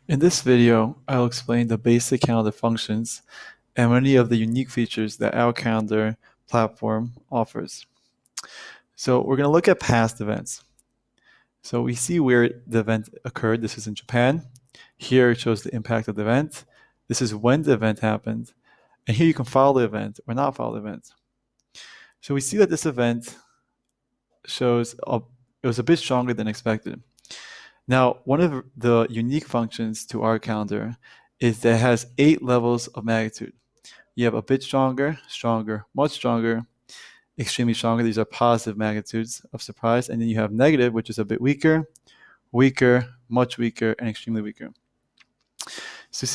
In this video, I'll explain the basic calendar functions and many of the unique features that our calendar platform offers. So we're going to look at past events. So we see where the event occurred. This is in Japan. Here it shows the impact of the event. This is when the event happened. And here you can follow the event or not follow the event. So we see that this event it was a bit stronger than expected. Now, one of the unique functions to our calendar is that it has 8 levels of magnitude. You have a bit stronger, stronger, much stronger, extremely stronger. These are positive magnitudes of surprise. And then you have negative, which is a bit weaker, weaker, much weaker, and extremely weaker. So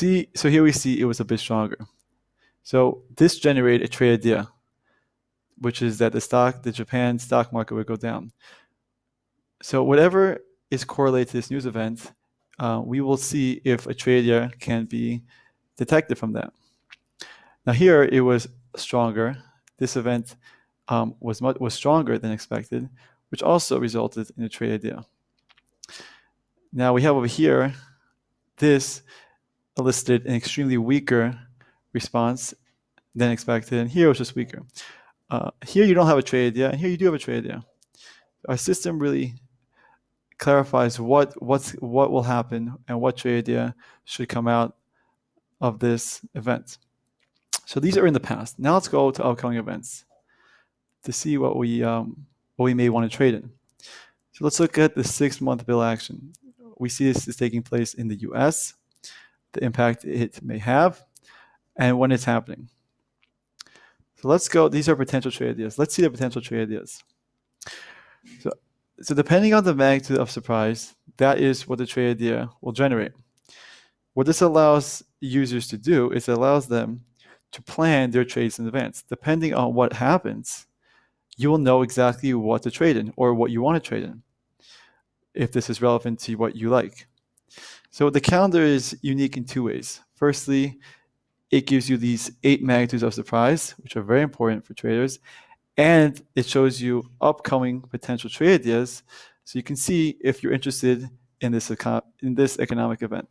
here we see it was a bit stronger. So this generated a trade idea, which is that the Japan stock market would go down. So whatever is correlated to this news event, we will see if a trade idea can be detected from that. Now here it was stronger. This event was stronger than expected, which also resulted in a trade idea. Now we have over here, this elicited an extremely weaker response than expected, and here it was just weaker. Here you don't have a trade idea, and here you do have a trade idea. Our system really clarifies what will happen and what trade idea should come out of this event. So these are in the past. Now let's go to upcoming events to see what we may want to trade in. So let's look at the 6-month bill action. We see this is taking place in the US, the impact it may have, and when it's happening. So let's go. These are potential trade ideas. Let's see the potential trade ideas. So depending on the magnitude of surprise, that is what the trade idea will generate. What this allows users to do is it allows them to plan their trades in advance. Depending on what happens, you will know exactly what to trade in or what you want to trade in, if this is relevant to what you like. So the calendar is unique in 2 ways. Firstly, it gives you these 8 magnitudes of surprise, which are very important for traders, and it shows you upcoming potential trade ideas, so you can see if you're interested in this economic event.